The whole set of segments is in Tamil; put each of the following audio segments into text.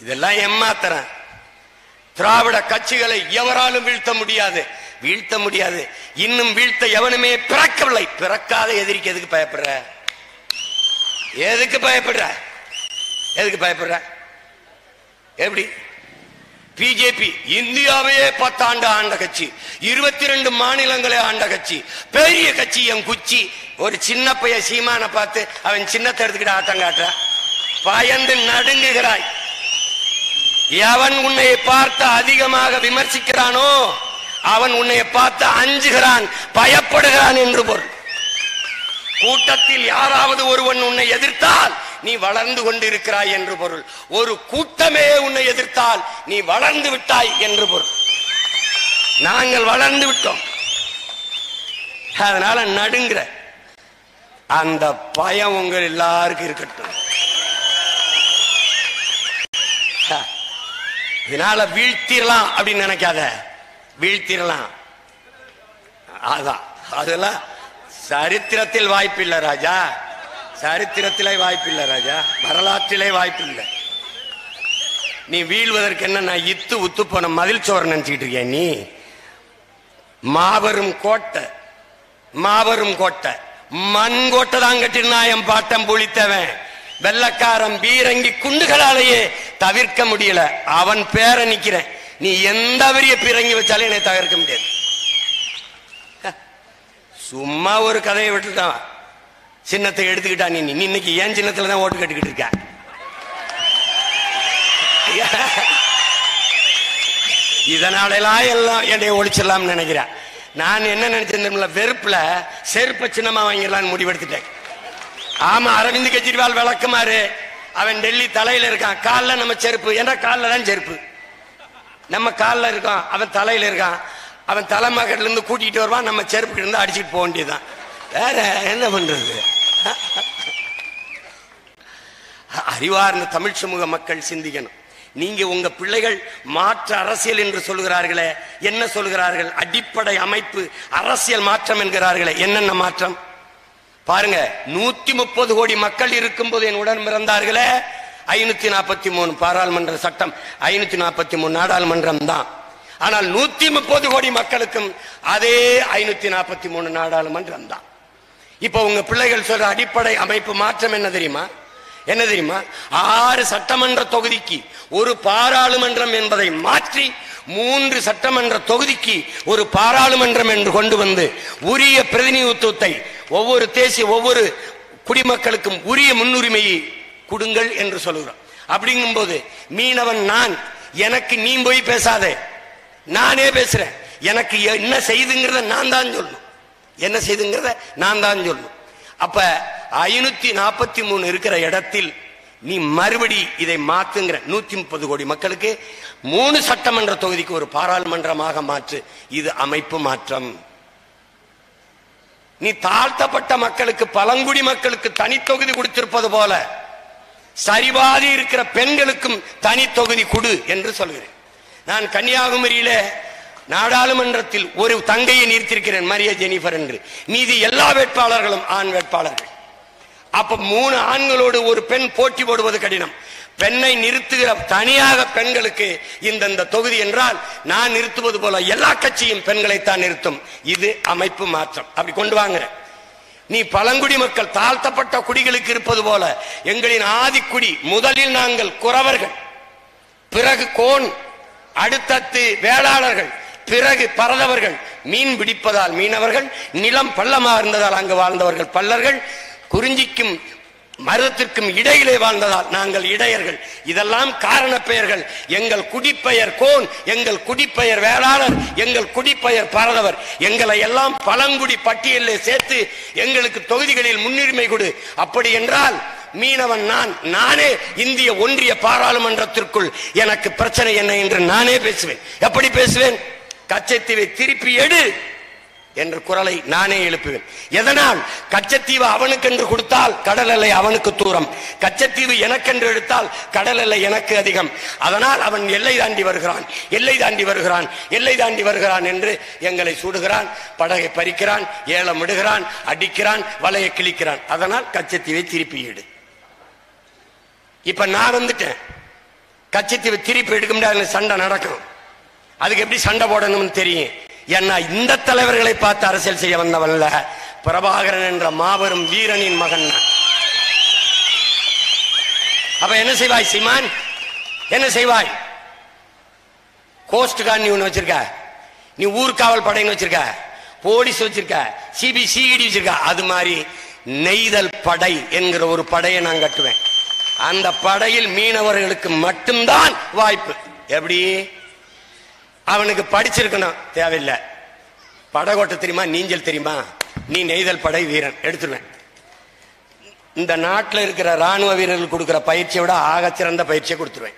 இதெல்லாம் ஏமாத்துறேன். திராவிட கட்சிகளை எவராலும் வீழ்த்த முடியாது, வீழ்த்த முடியாது. இன்னும் வீழ்த்த எவனுமே பிறக்கவில்லை. பிறக்காத எதிரிக்கு எதுக்கு பயப்படுற? எதுக்கு பயப்படுற? எதுக்கு பயப்படுற? எப்படி? பிஜேபி இந்தியாவே 10 ஆண்டு ஆண்ட கட்சி, 22 மாநிலங்களே ஆண்ட கட்சி, பெரிய கட்சி. என் குச்சி ஒரு சின்ன பைய சீமான பார்த்து அவன் சின்னத்தை எடுத்துக்கிட்டு ஆட்டம் காட்டுற, பயந்து நடுங்குகிறாய். எவன் உன்னை பார்த்து அதிகமாக விமர்சிக்கிறானோ அவன் உன்னை பார்த்து அஞ்சுகிறான், பயப்படுகிறான் என்று பொருள். கூட்டத்தில் யாராவது ஒருவன் உன்னை எதிர்த்தால் நீ வளர்ந்து கொண்டிருக்கிறாய் என்று பொருள். ஒரு கூட்டமே உன்னை எதிர்த்தால் நீ வளர்ந்து விட்டாய் என்று பொருள். நாங்கள் வளர்ந்து விட்டோம், அதனால நடுங்கிற அந்த பயம் உங்கள் எல்லாருக்கும் இருக்கட்டும். இதனால வீழ்த்திடலாம் அப்படின்னு நினைக்காத, வீழ்த்திடலாம். அதான் அதெல்லாம் சரித்திரத்தில் வாய்ப்பில்லை ராஜா, சரித்திரத்திலே வாய்ப்பில்லை ராஜா, வரலாற்றிலே வாய்ப்பில்லை. நீ வீழ்வதற்கு என்ன? நான் இத்து உத்து போன மதில் சோறு நினைச்சுக்கிட்டு இருக்கேன். நீ மாபெரும் கோட்டை, மாபெரும் கோட்டை, மண் கோட்டை தான் கட்டிருந்தான் என் பாட்டம் புளித்தவன். வெள்ளக்காரன் பீரங்கி குண்டுகளாலேயே தவிர்க்க முடியல, அவன் பேர நிக்கிறேன். நீ எந்த பெரிய பீரங்கி வச்சாலும் என்னை தவிர்க்க முடியாது. சும்மா ஒரு கதையை விட்டுட்டான், சின்னத்தை எடுத்துக்கிட்டா. நீ இன்னைக்கு ஏன் சின்னத்துல தான் ஓட்டு கட்டிக்கிட்டு இருக்க? இதனாலெல்லாம் எல்லாம் என்னை ஒழிச்சிடலாம்னு நினைக்கிறேன். நான் என்ன நினைச்சிருந்தேன், வெறுப்புல செருப்ப சின்னமா வாங்கிடலான்னு முடிவெடுத்துட்டேன். ஆமா, அரவிந்த் கெஜ்ரிவால் விளக்குமாறு அவன் டெல்லி தலையில இருக்கான், காலில் நம்ம செருப்பு, ஏன்னா காலில் தான் செருப்பு, நம்ம காலில் இருக்கான், அவன் தலையில இருக்கான். அவன் தலைமகட்ல இருந்து கூட்டிட்டு வருவான், நம்ம செருப்பு இருந்து அடிச்சுட்டு போக வேண்டியதுதான். வேற என்ன பண்றது? அறிவார்ந்த தமிழ் சமூக மக்கள் சிந்திக்கணும். நீங்க உங்க பிள்ளைகள் மாற்று அரசியல் என்று சொல்லுகிறார்களே, என்ன சொல்லுகிறார்கள்? அடிப்படை அமைப்பு அரசியல் மாற்றம் என்கிறார்களே, என்னென்ன மாற்றம் பாருங்க. 130 கோடி மக்கள் இருக்கும் போது என் உடன் பிறந்தார்களே, 543 பாராளுமன்ற சட்டம், 543 நாடாளுமன்றம் தான். ஆனால் 130 கோடி மக்களுக்கும் அதே 543 நாடாளுமன்றம் தான். இப்ப உங்க பிள்ளைகள் சொல்ற அடிப்படை அமைப்பு மாற்றம் என்ன தெரியுமா? என்ன தெரியுமா? 6 சட்டமன்ற தொகுதிக்கு ஒரு பாராளுமன்றம் என்பதை மாற்றி 3 சட்டமன்ற தொகுதிக்கு ஒரு பாராளுமன்றம் என்று கொண்டு வந்து உரிய பிரதிநிதித்துவத்தை ஒவ்வொரு தேசிய ஒவ்வொரு குடிமக்களுக்கும் உரிய முன்னுரிமையை கொடுங்கள் என்று சொல்லுகிறோம். அப்படிங்கும் போது மீனவன் நான், எனக்கு நீ போய் பேசாதே, நானே பேசுறேன். எனக்கு என்ன செய்துங்கிறத நான் தான் சொல்லணும், என்ன செய்துங்கிறத நான் தான் சொல்லணும். அப்ப 543 இருக்கிற இடத்தில் நீ மறுபடி இதை மாத்துங்கிற. 130 கோடி மக்களுக்கு 3 சட்டமன்ற தொகுதிக்கு ஒரு பாராளுமன்றமாக மாற்று. இது அமைப்பு மாற்றம். நீ தாழ்த்தப்பட்ட மக்களுக்கு, பழங்குடி மக்களுக்கு தனி தொகுதி கொடுத்திருப்பது போல சரிபாதி இருக்கிற பெண்களுக்கும் தனி தொகுதி கொடு என்று சொல்கிறேன். நான் கன்னியாகுமரியில நாடாளுமன்றத்தில் ஒரு தங்கையை நிறுத்திருக்கிறேன், மரிய ஜெனிஃபர் என்று. மீதி எல்லா வேட்பாளர்களும் ஆண் வேட்பாளர்கள். அப்ப 3 ஆண்களோடு ஒரு பெண் போட்டி போடுவது கடினம். பெண்ணை நிறுத்துகிற தனியாக பெண்களுக்கு இந்த தொகுதி என்றால், நான் நிறுத்துவது போல எல்லா கட்சியும் பெண்களைத்தான் நிறுத்தும். இது அமைப்பு மாற்றம். அப்படி கொண்டு வாங்க. நீ பழங்குடி மக்கள் தாழ்த்தப்பட்ட குடிகளுக்கு இருப்பது போல எங்களின் ஆதிக்குடி, முதலில் நாங்கள் குறவர்கள், பிறகு கோன், அடுத்தது வேளாளர்கள், பிறகு பரதவர்கள், மீன் பிடிப்பதால் மீனவர்கள், நிலம் பள்ளமாக இருந்ததால் அங்கு வாழ்ந்தவர்கள் பல்லர்கள், குறிஞ்சிக்கும் மருதத்திற்கும் இடையிலே வாழ்ந்ததால் நாங்கள் இடையர்கள். இதெல்லாம் காரண பெயர்கள். எங்கள் குடிப்பெயர் கோன், எங்கள் குடிப்பெயர் வேளாளர், எங்கள் குடிப்பெயர் பரதவர். எங்களை எல்லாம் பழங்குடி பட்டியலில் சேர்த்து எங்களுக்கு தொகுதிகளில் முன்னுரிமை கொடு. அப்படி என்றால் மீனவன் நான், நானே இந்திய ஒன்றிய பாராளுமன்றத்திற்குள் எனக்கு பிரச்சனை என்ன என்று நானே பேசுவேன். எப்படி பேசுவேன்? கச்சத்தீவை திருப்பி எடு என்ற குரலை நானே எழுப்புவேன். எதனால்? கச்சத்தீவு அவனுக்கு என்று கொடுத்தால் கடல் எல்லை அவனுக்கு தூரம், கச்சத்தீவு எனக்கென்று எடுத்தால் கடல் எல்லை எனக்கு அதிகம். அதனால் அவன் எல்லை தாண்டி வருகிறான், எல்லை தாண்டி வருகிறான், எல்லை தாண்டி வருகிறான் என்று எங்களை சுடுகிறான், படகை பறிக்கிறான், ஏலம் விடுகிறான், அடிக்கிறான், வலையை கிழிக்கிறான். அதனால் கச்சத்தீவை திருப்பி எடு. இப்ப நான் வந்துட்டேன், கச்சத்தீவு திருப்பி எடுக்க முடியாது, சண்டை நடக்கும். அதுக்கு எப்படி சண்டை போடணும்னு தெரியும். ஏன்னா இந்த தலைவர்களை பார்த்து அரசியல் செய்ய வந்தவன்ல, பிரபாகரன் என்ற மாபெரும் வீரனின் மகன். அப்ப என்ன செய்வாய் சீமான்? என்ன செய்வாய்? கோஸ்ட் கார்டு நீ ஒண்ணு வச்சிருக்க, நீ ஊர்காவல் படைன்னு வச்சிருக்க, போலீஸ் வச்சிருக்க, சிபிசிஐடி வச்சிருக்க. அது மாதிரி நெய்தல் படை என்கிற ஒரு படையை நான் கட்டுவேன். அந்த படையில் மீனவர்களுக்கு மட்டும்தான் வாய்ப்பு. எப்படி? அவனுக்கு படிச்சிருக்கணும் தேவையில்லை. படகோட்ட தெரியுமா, நீஞ்சல் தெரியுமா, நீ நெய்தல் படை வீரன் எடுத்துருவேன். இந்த நாட்டில் இருக்கிற ராணுவ வீரர்கள் கொடுக்கிற பயிற்சியை விட ஆகச்சிறந்த பயிற்சியை கொடுத்துருவேன்.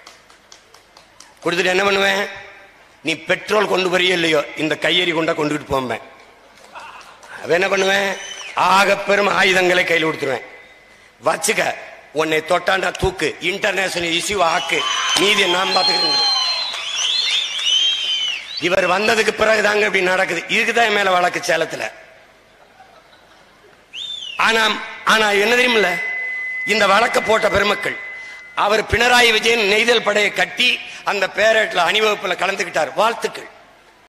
கொடுத்துட்டு என்ன பண்ணுவேன்? நீ பெட்ரோல் கொண்டு வரையோ இல்லையோ, இந்த கையெறி கொண்டா கொண்டுகிட்டு போவேன். அவ என்ன பண்ணுவேன்? ஆக பெரும் ஆயுதங்களை கையில் கொடுத்துருவேன். வச்சுக்க, உன்னை தொட்டாண்டா தூக்கு, இன்டர்நேஷனல் இஷ்யூ ஆக்கு, நீதியை நான் பார்த்துக்கிறேன். இவர் வந்ததுக்கு பிறகுதாங்க இப்படி நடக்குது. இதுக்குதான் மேல வழக்கு சேலத்துல. ஆனா என்ன தெரியுமில்ல, இந்த வழக்க போட்ட பெருமக்கள், அவர் பினராயி விஜயன் நெய்தல் படையை கட்டி அந்த பேரேட்ல அணிவகுப்புல கலந்துகிட்டார். வாழ்த்துக்கள்.